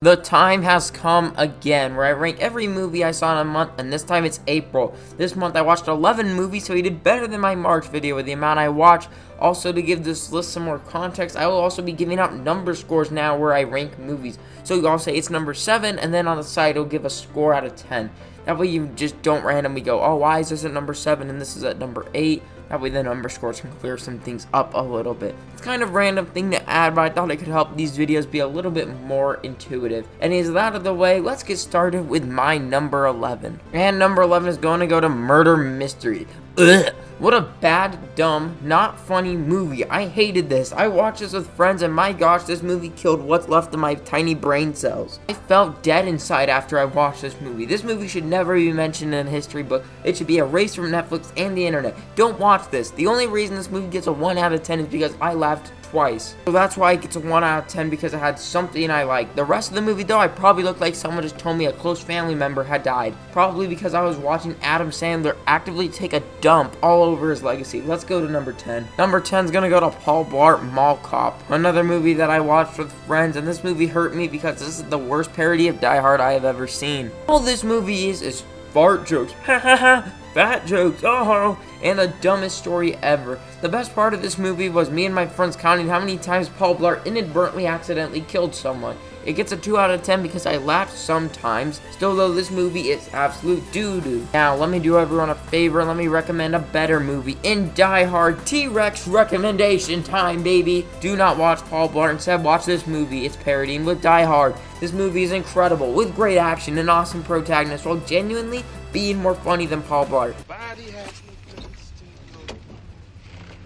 The time has come again, where I rank every movie I saw in a month, and this time it's April. This month I watched 11 movies, so he did better than my March video with the amount I watched. Also, to give this list some more context, I will also be giving out number scores now where I rank movies. So I'll say it's number 7, and then on the side it'll give a score out of 10. That way you just don't randomly go, oh, why is this at number 7 and this is at number 8? That way the number scores can clear some things up a little bit. It's kind of a random thing to add, but I thought it could help these videos be a little bit more intuitive. And is that out of the way, let's get started with my number 11. And number 11 is going to go to Murder Mystery. Ugh. What a bad, dumb, not funny movie. I hated this. I watched this with friends and my gosh, this movie killed what's left of my tiny brain cells. I felt dead inside after I watched this movie. This movie should never be mentioned in a history book. It should be erased from Netflix and the internet. Don't watch this. The only reason this movie gets a 1 out of 10 is because I laughed twice. So that's why it gets a 1 out of 10, because it had something I liked. The rest of the movie though, I probably looked like someone just told me a close family member had died. Probably because I was watching Adam Sandler actively take a dump all over his legacy. Let's go to number 10. Number 10 is gonna go to Paul Blart Mall Cop. Another movie that I watched with friends, and this movie hurt me because this is the worst parody of Die Hard I have ever seen. All this movie is fart jokes. Ha ha ha. Fat jokes, oh, and the dumbest story ever. The best part of this movie was me and my friends counting how many times Paul Blart inadvertently accidentally killed someone. It gets a 2 out of 10 because I laughed sometimes. Still though, this movie is absolute doo-doo. Now, let me do everyone a favor and let me recommend a better movie. In Die Hard, T-Rex recommendation time, baby. Do not watch Paul Blart, instead watch this movie. It's parodying with Die Hard. This movie is incredible, with great action and awesome protagonists, while genuinely being more funny than Paul Blart.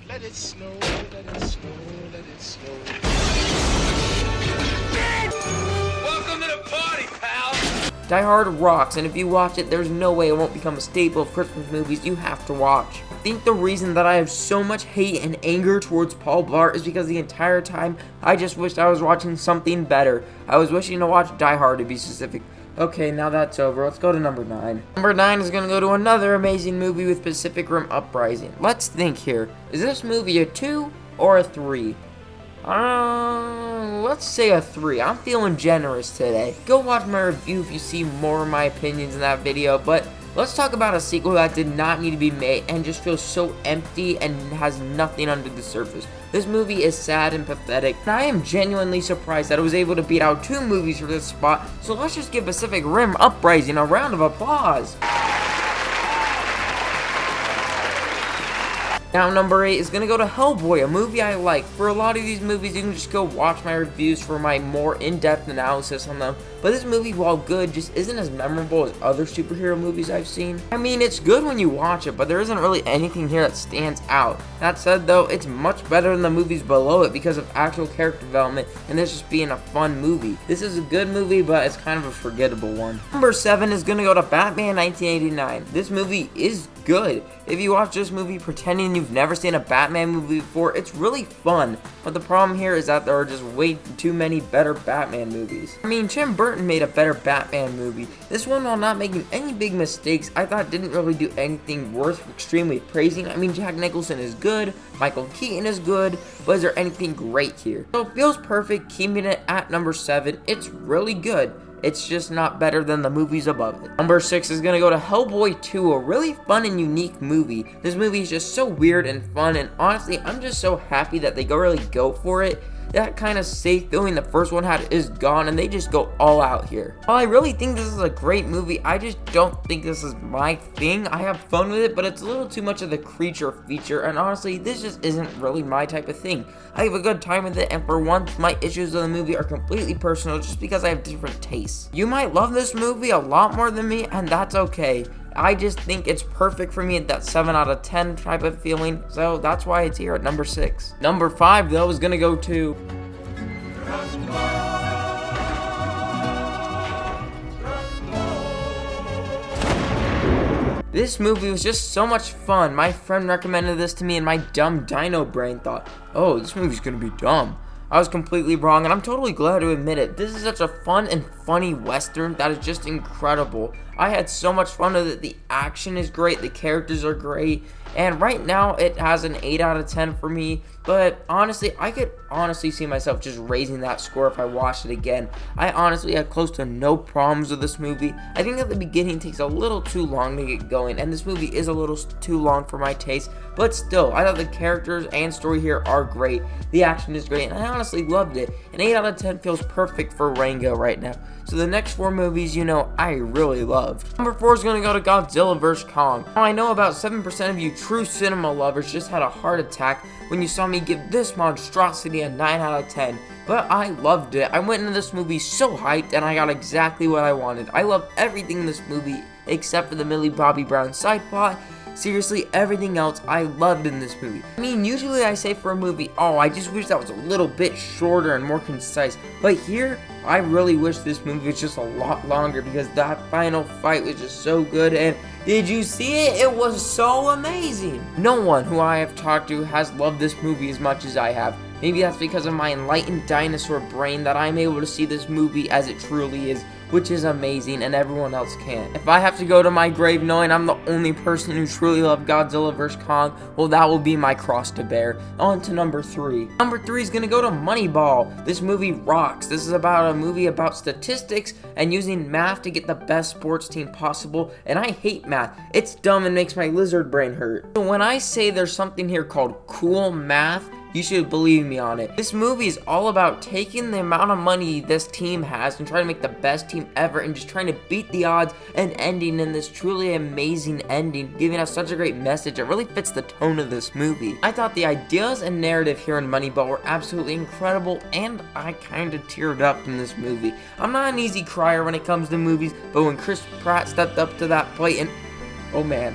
Let it snow, let it snow, let it snow. Welcome to the party, pal! Die Hard rocks, and if you watch it, there's no way it won't become a staple of Christmas movies you have to watch. I think the reason that I have so much hate and anger towards Paul Blart is because the entire time, I just wished I was watching something better. I was wishing to watch Die Hard, to be specific. Okay, now that's over. Let's go to number 9. Number 9 is going to go to another amazing movie with Pacific Rim Uprising. Let's think here. Is this movie a 2 or a 3? Let's say a 3. I'm feeling generous today. Go watch my review if you see more of my opinions in that video, but let's talk about a sequel that did not need to be made and just feels so empty and has nothing under the surface. This movie is sad and pathetic, and I am genuinely surprised that it was able to beat out 2 movies for this spot, so let's just give Pacific Rim Uprising a round of applause. Now, number 8 is going to go to Hellboy, a movie I like. For a lot of these movies, you can just go watch my reviews for my more in-depth analysis on them. But this movie, while good, just isn't as memorable as other superhero movies I've seen. I mean, it's good when you watch it, but there isn't really anything here that stands out. That said, though, it's much better than the movies below it because of actual character development and this just being a fun movie. This is a good movie, but it's kind of a forgettable one. Number 7 is going to go to Batman 1989. This movie is good. If you watch this movie pretending you've never seen a Batman movie before, it's really fun. But the problem here is that there are just way too many better Batman movies. I mean, Tim Burton made a better Batman movie. This one, while not making any big mistakes, I thought didn't really do anything worth extremely praising. I mean, Jack Nicholson is good, Michael Keaton is good, but is there anything great here? So it feels perfect keeping it at number 7. It's really good. It's just not better than the movies above it. Number 6 is going to go to Hellboy 2, a really fun and unique movie. This movie is just so weird and fun, and honestly, I'm just so happy that they really go for it. That kind of safe feeling the first one had is gone, and they just go all out here. While I really think this is a great movie, I just don't think this is my thing. I have fun with it, but it's a little too much of the creature feature, and honestly, this just isn't really my type of thing. I have a good time with it, and for once, my issues with the movie are completely personal just because I have different tastes. You might love this movie a lot more than me, and that's okay. I just think it's perfect for me at that 7 out of 10 type of feeling, so that's why it's here at number 6. Number 5, though, is gonna go to This movie was just so much fun. My friend recommended this to me, and my dumb dino brain thought, oh, this movie's gonna be dumb. I was completely wrong, and I'm totally glad to admit it. This is such a fun and funny western that is just incredible. I had so much fun with it. The action is great, the characters are great, and right now it has an 8 out of 10 for me. But honestly, I could honestly see myself just raising that score if I watched it again. I honestly had close to no problems with this movie. I think that the beginning takes a little too long to get going, and this movie is a little too long for my taste, but still, I thought the characters and story here are great. The action is great, and I honestly loved it. An 8 out of 10 feels perfect for Rungo right now. So the next 4 movies, I really loved. Number 4 is going to go to Godzilla vs. Kong. Now, I know about 7% of you true cinema lovers just had a heart attack when you saw me give this monstrosity a 9 out of 10. But I loved it. I went into this movie so hyped, and I got exactly what I wanted. I love everything in this movie except for the Millie Bobby Brown side plot. Seriously, everything else I loved in this movie. I mean, usually I say for a movie, oh, I just wish that was a little bit shorter and more concise. But here, I really wish this movie was just a lot longer because that final fight was just so good. And did you see it? It was so amazing. No one who I have talked to has loved this movie as much as I have. Maybe that's because of my enlightened dinosaur brain that I'm able to see this movie as it truly is, which is amazing, and everyone else can't. If I have to go to my grave knowing I'm the only person who truly loved Godzilla vs. Kong, well, that will be my cross to bear. On to number 3. Number 3 is gonna go to Moneyball. This movie rocks. This is about a movie about statistics and using math to get the best sports team possible, and I hate math. It's dumb and makes my lizard brain hurt. So when I say there's something here called cool math, you should believe me on it. This movie is all about taking the amount of money this team has and trying to make the best team ever and just trying to beat the odds and ending in this truly amazing ending, giving us such a great message. It really fits the tone of this movie. I thought the ideas and narrative here in Moneyball were absolutely incredible, and I kind of teared up in this movie. I'm not an easy crier when it comes to movies, but when Chris Pratt stepped up to that plate and oh man,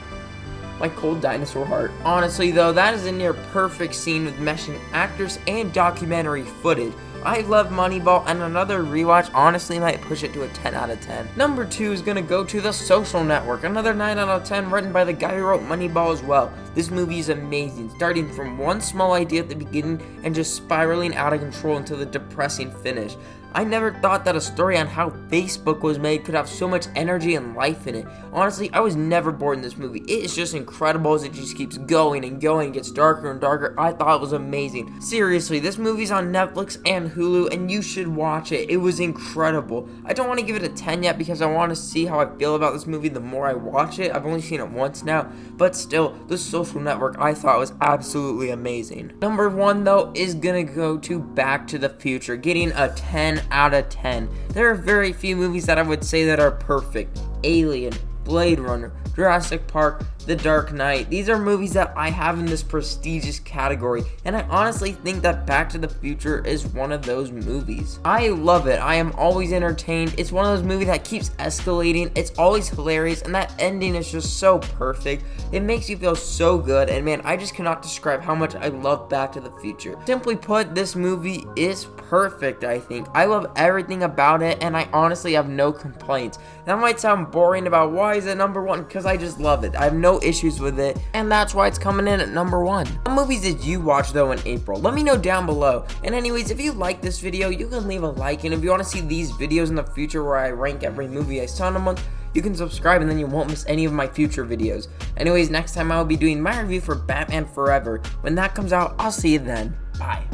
my cold dinosaur heart. Honestly though, that is a near perfect scene with meshing actors and documentary footage. I love Moneyball, and another rewatch honestly might push it to a 10 out of 10. Number 2 is gonna go to The Social Network, another 9 out of 10 written by the guy who wrote Moneyball as well. This movie is amazing, starting from one small idea at the beginning and just spiraling out of control until the depressing finish. I never thought that a story on how Facebook was made could have so much energy and life in it. Honestly, I was never bored in this movie. It is just incredible as it just keeps going and going, gets darker and darker. I thought it was amazing. Seriously, this movie's on Netflix and Hulu, and you should watch it. It was incredible. I don't want to give it a 10 yet because I want to see how I feel about this movie the more I watch it. I've only seen it once now, but still, The Social Network I thought was absolutely amazing. Number 1 though is gonna go to Back to the Future, getting a 10 out of 10. There are very few movies that I would say that are perfect. Alien, Blade Runner, Jurassic Park, The Dark Knight. These are movies that I have in this prestigious category, and I honestly think that Back to the Future is one of those movies. I love it. I am always entertained. It's one of those movies that keeps escalating. It's always hilarious, and that ending is just so perfect. It makes you feel so good, and man, I just cannot describe how much I love Back to the Future. Simply put, this movie is perfect, I think. I love everything about it, and I honestly have no complaints. That might sound boring about why is it number 1, because I just love it. I have no issues with it, and that's why it's coming in at number 1. What movies did you watch though in April? Let me know down below. And anyways, if you like this video, you can leave a like, and if you want to see these videos in the future where I rank every movie I saw in a month, you can subscribe and then you won't miss any of my future videos. Anyways, next time I will be doing my review for Batman Forever. When that comes out, I'll see you then. Bye.